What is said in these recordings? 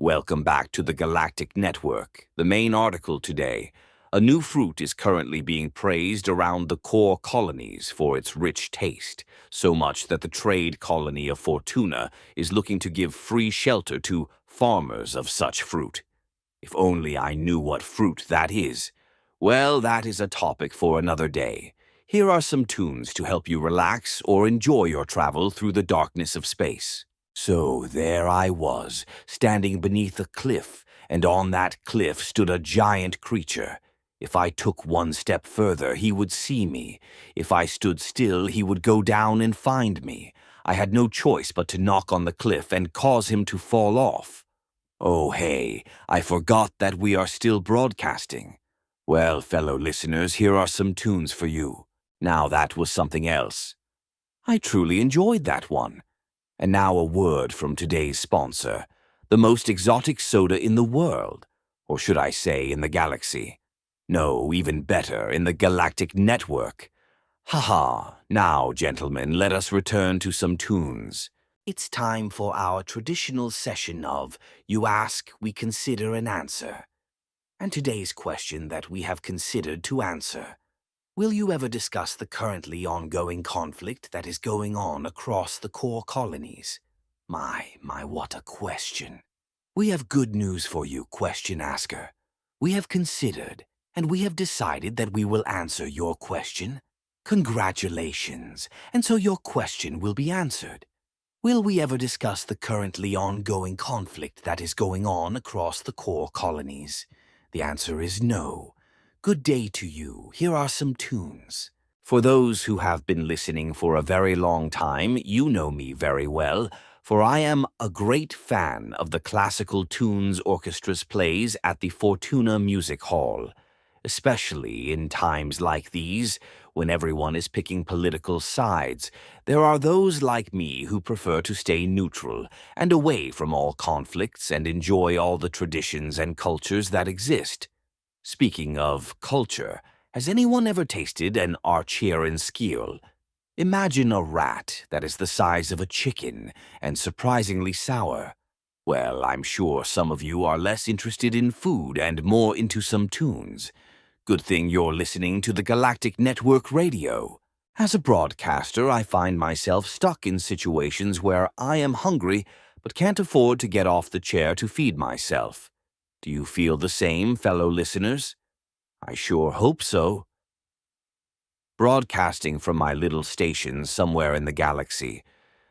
Welcome back to the Galactic Network. The main article today. A new fruit is currently being praised around the core colonies for its rich taste, so much that the trade colony of Fortuna is looking to give free shelter to farmers of such fruit. If only I knew what fruit that is. Well, that is a topic for another day. Here are some tunes to help you relax or enjoy your travel through the darkness of space. So there I was, standing beneath a cliff, and on that cliff stood a giant creature. If I took one step further, he would see me. If I stood still, he would go down and find me. I had no choice but to knock on the cliff and cause him to fall off. Oh, hey, I forgot that we are still broadcasting. Well, fellow listeners, here are some tunes for you. Now that was something else. I truly enjoyed that one. And now a word from today's sponsor, the most exotic soda in the world, or should I say in the galaxy? No, even better, in the Galactic Network. Haha, now, gentlemen, let us return to some tunes. It's time for our traditional session of You Ask, We Consider and Answer. And today's question that we have considered to answer. Will you ever discuss the currently ongoing conflict that is going on across the core colonies? My, what a question. We have good news for you, question asker. We have considered, and we have decided that we will answer your question. Congratulations, and so your question will be answered. Will we ever discuss the currently ongoing conflict that is going on across the core colonies? The answer is no. Good day to you. Here are some tunes. For those who have been listening for a very long time, you know me very well, for I am a great fan of the classical tunes orchestra's plays at the Fortuna Music Hall, especially in times like these, when everyone is picking political sides. There are those like me who prefer to stay neutral and away from all conflicts and enjoy all the traditions and cultures that exist. Speaking of culture, has anyone ever tasted an Archeran skeel? Imagine a rat that is the size of a chicken and surprisingly sour. Well, I'm sure some of you are less interested in food and more into some tunes. Good thing you're listening to the Galactic Network Radio. As a broadcaster, I find myself stuck in situations where I am hungry but can't afford to get off the chair to feed myself. Do you feel the same, fellow listeners? I sure hope so. Broadcasting from my little station somewhere in the galaxy.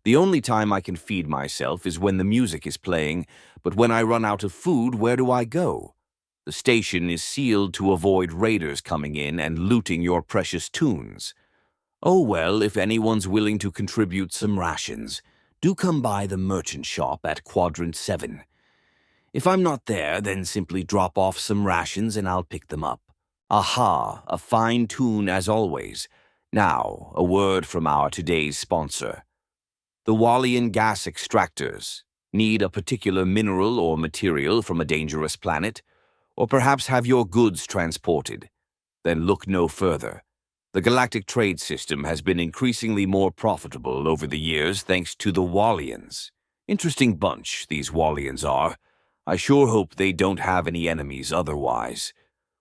The only time I can feed myself is when the music is playing, but when I run out of food, where do I go? The station is sealed to avoid raiders coming in and looting your precious tunes. Oh well, if anyone's willing to contribute some rations, do come by the merchant shop at Quadrant 7. If I'm not there, then simply drop off some rations and I'll pick them up. Aha, a fine tune as always. Now, a word from our today's sponsor. The Wallian gas extractors. Need a particular mineral or material from a dangerous planet? Or perhaps have your goods transported? Then look no further. The galactic trade system has been increasingly more profitable over the years thanks to the Wallians. Interesting bunch, these Wallians are. I sure hope they don't have any enemies otherwise.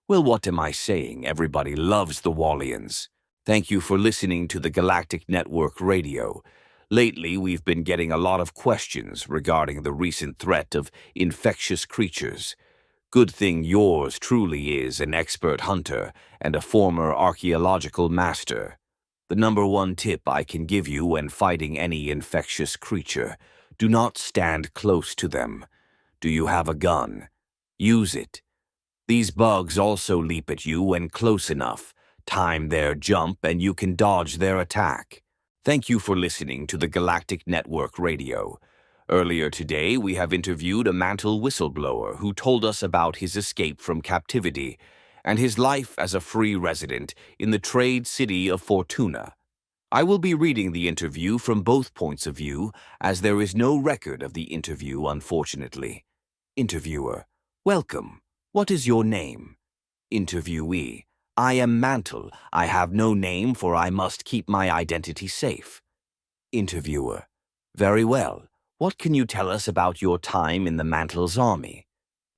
Well, what am I saying? Everybody loves the Wallians. Thank you for listening to the Galactic Network Radio. Lately, we've been getting a lot of questions regarding the recent threat of infectious creatures. Good thing yours truly is an expert hunter and a former archaeological master. The number one tip I can give you when fighting any infectious creature: do not stand close to them. Do you have a gun? Use it. These bugs also leap at you when close enough. Time their jump and you can dodge their attack. Thank you for listening to the Galactic Network Radio. Earlier today, we have interviewed a mantle whistleblower who told us about his escape from captivity and his life as a free resident in the trade city of Fortuna. I will be reading the interview from both points of view, as there is no record of the interview, unfortunately. Interviewer: welcome. What is your name? Interviewee: I am Mantle. I have no name, for I must keep my identity safe. Interviewer: very well. What can you tell us about your time in the Mantle's army?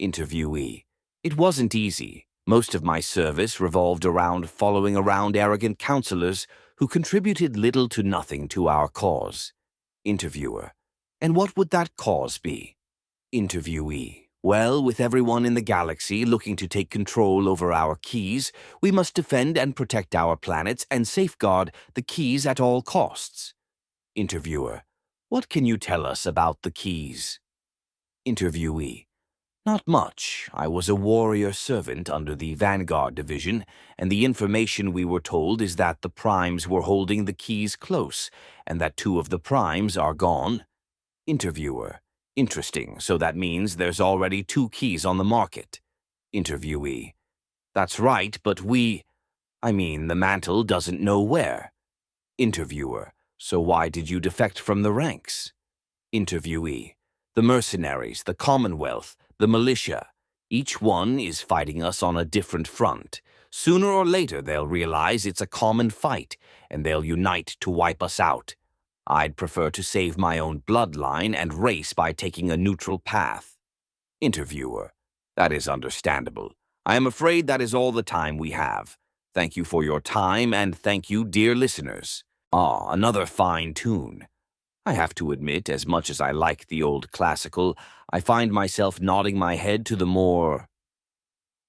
Interviewee: It wasn't easy. Most of my service revolved around following around arrogant counselors who contributed little to nothing to our cause. Interviewer: And what would that cause be? Interviewee: Well, with everyone in the galaxy looking to take control over our keys, we must defend and protect our planets and safeguard the keys at all costs. Interviewer: What can you tell us about the keys? Interviewee: Not much. I was a warrior servant under the Vanguard Division, and the information we were told is that the Primes were holding the keys close, and that 2 of the Primes are gone. Interviewer: Interesting, so that means there's already 2 keys on the market. Interviewee: That's right, but the Mantle doesn't know where. Interviewer: So why did you defect from the ranks? Interviewee: The mercenaries, the Commonwealth, the Militia. Each one is fighting us on a different front. Sooner or later they'll realize it's a common fight, and they'll unite to wipe us out. I'd prefer to save my own bloodline and race by taking a neutral path. Interviewer: That is understandable. I am afraid that is all the time we have. Thank you for your time, and thank you, dear listeners. Ah, another fine tune. I have to admit, as much as I like the old classical, I find myself nodding my head to the more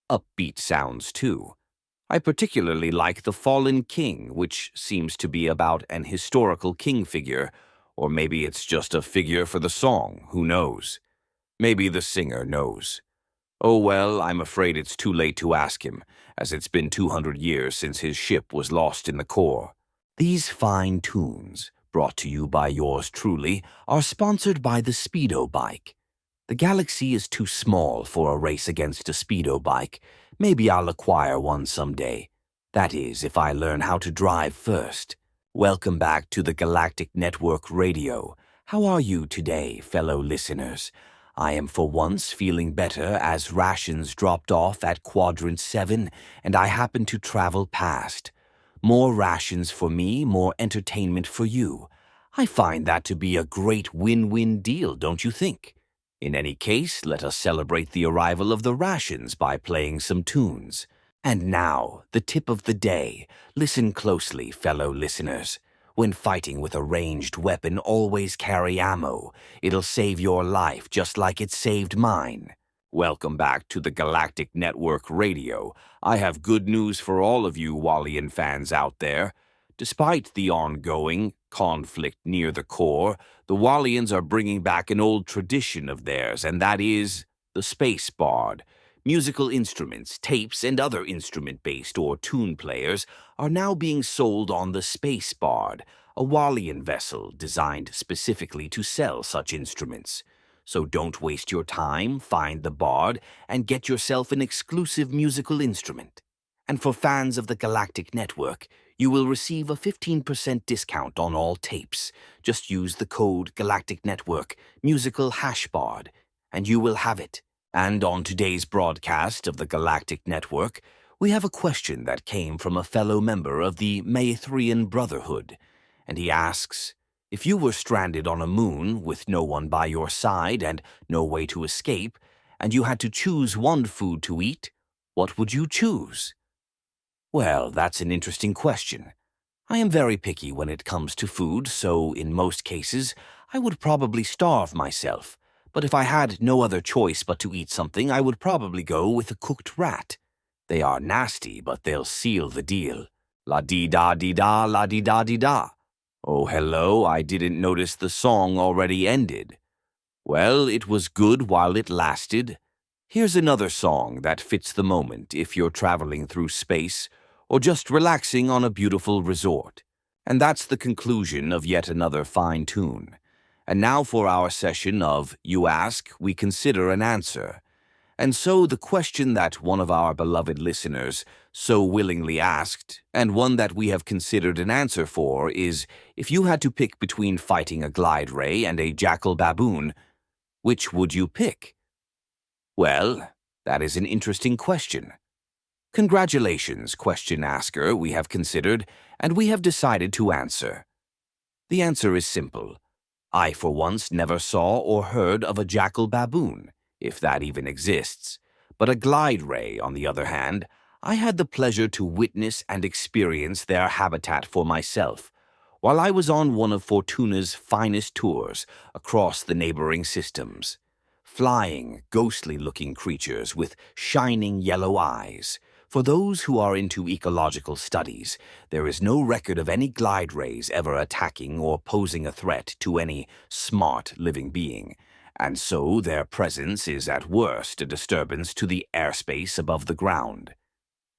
upbeat sounds too. I particularly like The Fallen King, which seems to be about an historical king figure, or maybe it's just a figure for the song, who knows? Maybe the singer knows. Oh well, I'm afraid it's too late to ask him, as it's been 200 years since his ship was lost in the core. These fine tunes, brought to you by yours truly, are sponsored by the Speedo Bike. The galaxy is too small for a race against a Speedo Bike. Maybe I'll acquire one someday. That is, if I learn how to drive first. Welcome back to the Galactic Network Radio. How are you today, fellow listeners? I am for once feeling better as rations dropped off at Quadrant 7 and I happened to travel past. More rations for me, more entertainment for you. I find that to be a great win-win deal, don't you think? In any case, let us celebrate the arrival of the rations by playing some tunes. And now, the tip of the day. Listen closely, fellow listeners. When fighting with a ranged weapon, always carry ammo. It'll save your life just like it saved mine. Welcome back to the Galactic Network Radio. I have good news for all of you Wallian fans out there. Despite the ongoing conflict near the core, the Wallians are bringing back an old tradition of theirs, and that is the Space Bard. Musical instruments, tapes, and other instrument-based or tune players are now being sold on the Space Bard, a Wallian vessel designed specifically to sell such instruments. So don't waste your time, find the Bard, and get yourself an exclusive musical instrument. And for fans of the Galactic Network, you will receive a 15% discount on all tapes. Just use the code Galactic Network, Musical Hashbard, and you will have it. And on today's broadcast of the Galactic Network, we have a question that came from a fellow member of the Maithrian Brotherhood. And he asks, if you were stranded on a moon with no one by your side and no way to escape, and you had to choose one food to eat, what would you choose? Well, that's an interesting question. I am very picky when it comes to food, so in most cases, I would probably starve myself. But if I had no other choice but to eat something, I would probably go with a cooked rat. They are nasty, but they'll seal the deal. La-dee-da-dee-da, la-dee-da-dee-da. Oh, hello, I didn't notice the song already ended. Well, it was good while it lasted. Here's another song that fits the moment if you're traveling through space or just relaxing on a beautiful resort. And that's the conclusion of yet another fine tune. And now for our session of You Ask, We Consider an Answer. And so the question that one of our beloved listeners so willingly asked, and one that we have considered an answer for, is if you had to pick between fighting a glide ray and a jackal baboon, which would you pick? Well, that is an interesting question. Congratulations, question asker, we have considered, and we have decided to answer. The answer is simple. I, for once, never saw or heard of a jackal baboon, if that even exists. But a glide ray, on the other hand, I had the pleasure to witness and experience their habitat for myself, while I was on one of Fortuna's finest tours across the neighboring systems. Flying, ghostly-looking creatures with shining yellow eyes. For those who are into ecological studies, there is no record of any glide rays ever attacking or posing a threat to any smart living being, and so their presence is at worst a disturbance to the airspace above the ground.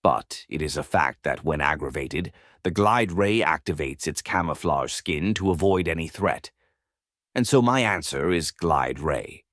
But it is a fact that when aggravated, the glide ray activates its camouflage skin to avoid any threat. And so my answer is glide ray.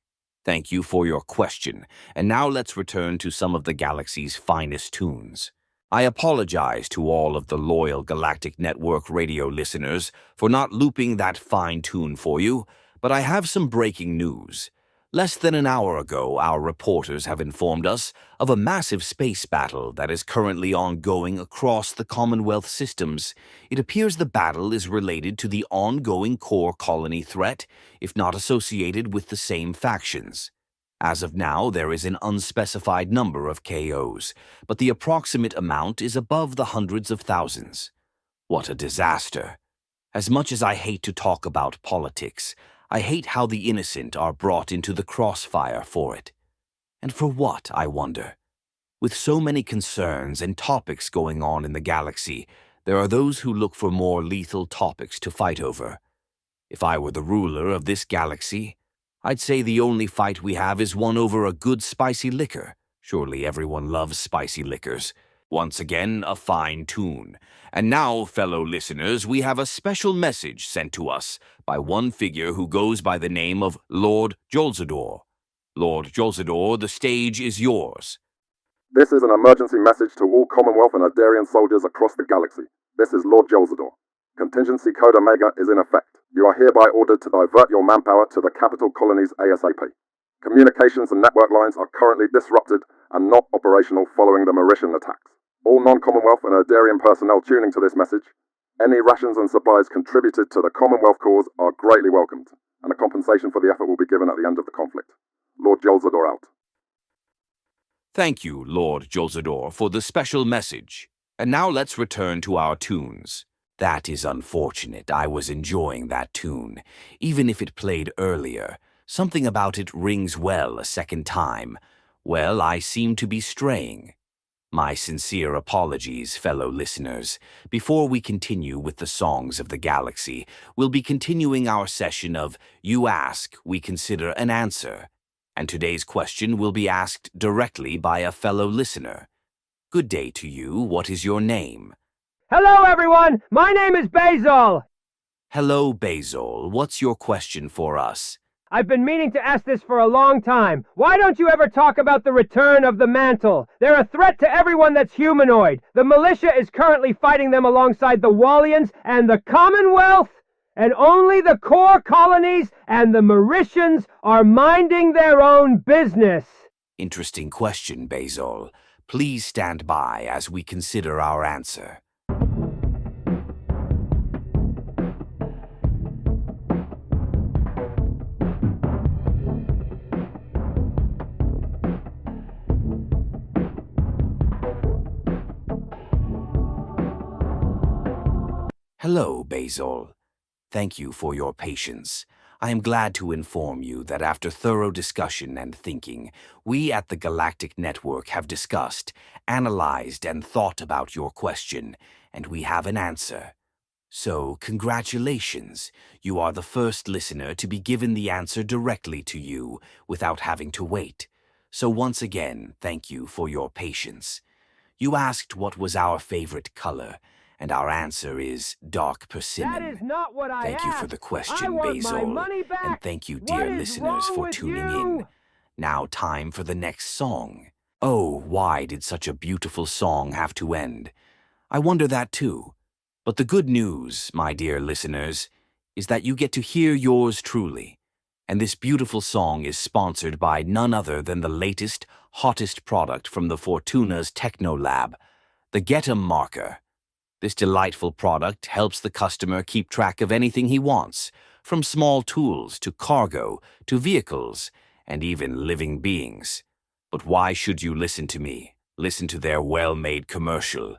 Thank you for your question, and now let's return to some of the galaxy's finest tunes. I apologize to all of the loyal Galactic Network radio listeners for not looping that fine tune for you, but I have some breaking news. Less than an hour ago, our reporters have informed us of a massive space battle that is currently ongoing across the Commonwealth systems. It appears the battle is related to the ongoing core colony threat, if not associated with the same factions. As of now, there is an unspecified number of KOs, but the approximate amount is above the hundreds of thousands. What a disaster! As much as I hate to talk about politics, I hate how the innocent are brought into the crossfire for it. And for what, I wonder? With so many concerns and topics going on in the galaxy, there are those who look for more lethal topics to fight over. If I were the ruler of this galaxy, I'd say the only fight we have is one over a good spicy liquor. Surely everyone loves spicy liquors. Once again, a fine tune. And now, fellow listeners, we have a special message sent to us by one figure who goes by the name of Lord Jolzador. Lord Jolzador, the stage is yours. This is an emergency message to all Commonwealth and Adarian soldiers across the galaxy. This is Lord Jolzador. Contingency Code Omega is in effect. You are hereby ordered to divert your manpower to the capital colonies ASAP. Communications and network lines are currently disrupted and not operational following the Mauritian attacks. All non-Commonwealth and Adarian personnel tuning to this message, any rations and supplies contributed to the Commonwealth cause are greatly welcomed, and a compensation for the effort will be given at the end of the conflict. Lord Jolzador out. Thank you, Lord Jolzador, for the special message. And now let's return to our tunes. That is unfortunate. I was enjoying that tune. Even if it played earlier, something about it rings well a second time. Well, I seem to be straying. My sincere apologies, fellow listeners. Before we continue with the songs of the galaxy, we'll be continuing our session of You Ask, We Consider an Answer. And today's question will be asked directly by a fellow listener. Good day to you. What is your name? Hello, everyone. My name is Basil. Hello, Basil. What's your question for us? I've been meaning to ask this for a long time. Why don't you ever talk about the return of the mantle? They're a threat to everyone that's humanoid. The militia is currently fighting them alongside the Wallians and the Commonwealth, and only the core colonies and the Mauritians are minding their own business. Interesting question, Basil. Please stand by as we consider our answer. Hello, Basil. Thank you for your patience. I am glad to inform you that after thorough discussion and thinking, we at the Galactic Network have discussed, analyzed, and thought about your question, and we have an answer. So, congratulations. You are the first listener to be given the answer directly to you without having to wait. So once again, thank you for your patience. You asked what was our favorite color, and our answer is dark persimmon. That is not what I Thank asked. you for the question, I want Basil, my money back. and thank you, What dear is listeners, wrong for with tuning you? in. Now time for the next song. Oh, why did such a beautiful song have to end? I wonder that too. But the good news, my dear listeners, is that you get to hear yours truly. And this beautiful song is sponsored by none other than the latest, hottest product from the Fortuna's Techno Lab, the Getum Marker. This delightful product helps the customer keep track of anything he wants, from small tools to cargo to vehicles and even living beings. But why should you listen to me? Listen to their well-made commercial.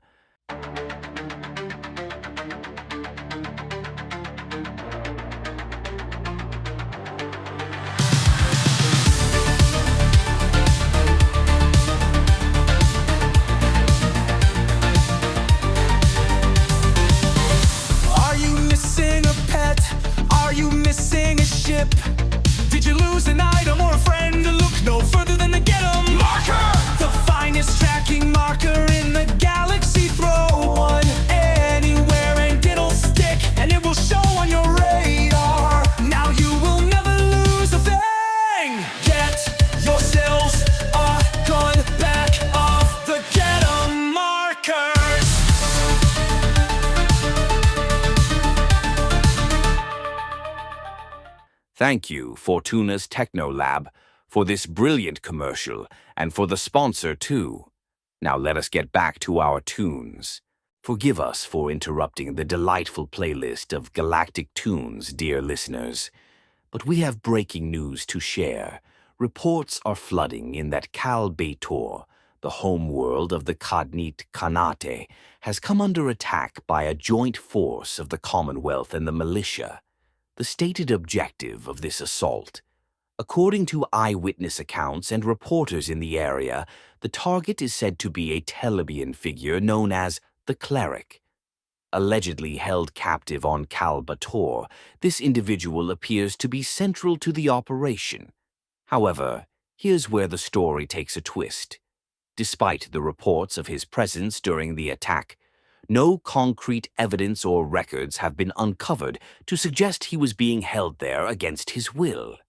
Are you missing a pet? Are you missing a ship? Did you lose an item or a friend? Look no further than the Get 'em marker! The finest tracking marker in the galaxy. Throw one anywhere and it'll stick, and it will show on your radar. Now you will never lose a thing. Get yourselves a gun back off the Get 'em markers. Thank you, Fortuna's Technolab, for this brilliant commercial, and for the sponsor, too. Now let us get back to our tunes. Forgive us for interrupting the delightful playlist of Galactic tunes, dear listeners. But we have breaking news to share. Reports are flooding in that Cal Bator, the homeworld of the Cognate Khanate, has come under attack by a joint force of the Commonwealth and the Militia. The stated objective of this assault. According to eyewitness accounts and reporters in the area, the target is said to be a Telebian figure known as the Cleric. Allegedly held captive on Cal Bator, this individual appears to be central to the operation. However, here's where the story takes a twist. Despite the reports of his presence during the attack, no concrete evidence or records have been uncovered to suggest he was being held there against his will.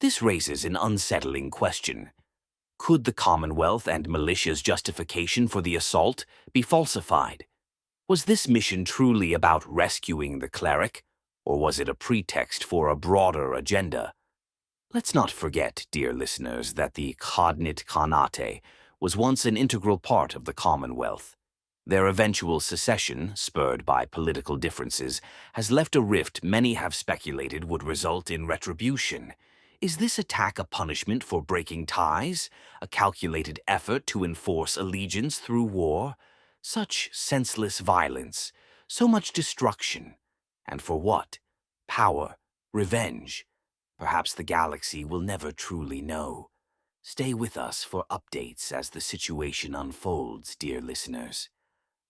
This raises an unsettling question. Could the Commonwealth and Militia's justification for the assault be falsified? Was this mission truly about rescuing the Cleric, or was it a pretext for a broader agenda? Let's not forget, dear listeners, that the Cognate Khanate was once an integral part of the Commonwealth. Their eventual secession, spurred by political differences, has left a rift many have speculated would result in retribution. Is this attack a punishment for breaking ties? A calculated effort to enforce allegiance through war? Such senseless violence, so much destruction. And for what? Power, revenge. Perhaps the galaxy will never truly know. Stay with us for updates as the situation unfolds, dear listeners.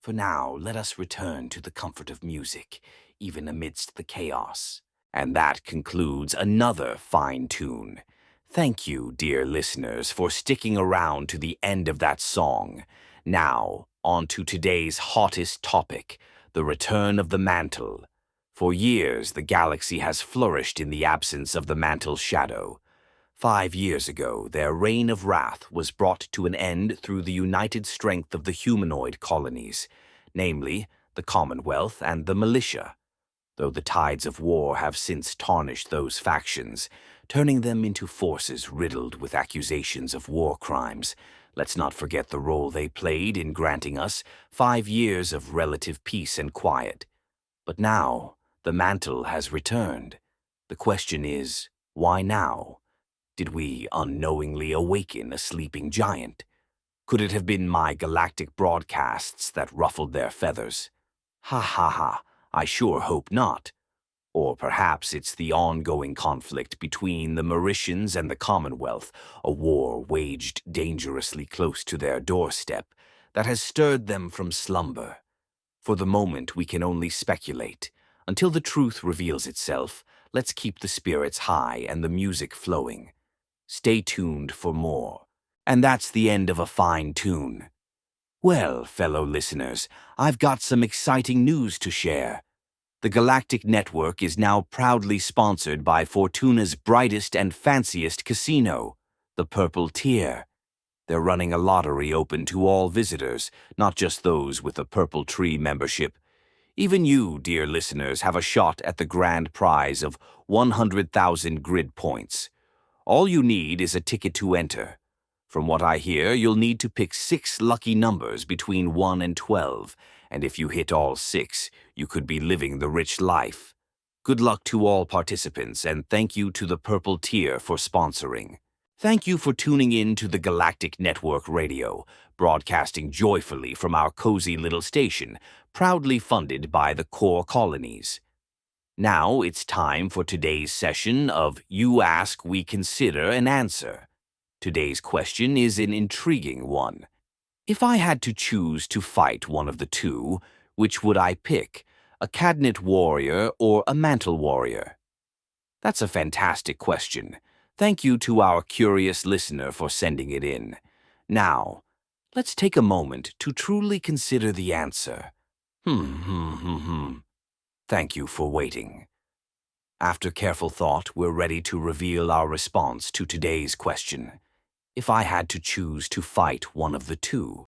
For now, let us return to the comfort of music, even amidst the chaos. And that concludes another fine tune. Thank you, dear listeners, for sticking around to the end of that song. Now, on to today's hottest topic, the return of the mantle. For years, the galaxy has flourished in the absence of the mantle's shadow. 5 years ago, their reign of wrath was brought to an end through the united strength of the humanoid colonies, namely, the Commonwealth and the Militia. Though the tides of war have since tarnished those factions, turning them into forces riddled with accusations of war crimes, let's not forget the role they played in granting us 5 years of relative peace and quiet. But now, the mantle has returned. The question is, why now? Did we unknowingly awaken a sleeping giant? Could it have been my galactic broadcasts that ruffled their feathers? Ha ha ha, I sure hope not. Or perhaps it's the ongoing conflict between the Mauritians and the Commonwealth, a war waged dangerously close to their doorstep, that has stirred them from slumber. For the moment we can only speculate. Until the truth reveals itself, let's keep the spirits high and the music flowing. Stay tuned for more. And that's the end of a fine tune. Well, fellow listeners, I've got some exciting news to share. The Galactic Network is now proudly sponsored by Fortuna's brightest and fanciest casino, the Purple Tier. They're running a lottery open to all visitors, not just those with a Purple Tree membership. Even you, dear listeners, have a shot at the grand prize of 100,000 grid points. All you need is a ticket to enter. From what I hear, you'll need to pick 6 lucky numbers between 1 and 12, and if you hit all 6, you could be living the rich life. Good luck to all participants, and thank you to the Purple Tier for sponsoring. Thank you for tuning in to the Galactic Network Radio, broadcasting joyfully from our cozy little station, proudly funded by the core colonies. Now it's time for today's session of You Ask, We Consider and Answer. Today's question is an intriguing one. If I had to choose to fight one of the two, which would I pick, a Cadnit warrior or a Mantle warrior? That's a fantastic question. Thank you to our curious listener for sending it in. Now, let's take a moment to truly consider the answer. Thank you for waiting. After careful thought, we're ready to reveal our response to today's question. If I had to choose to fight one of the two,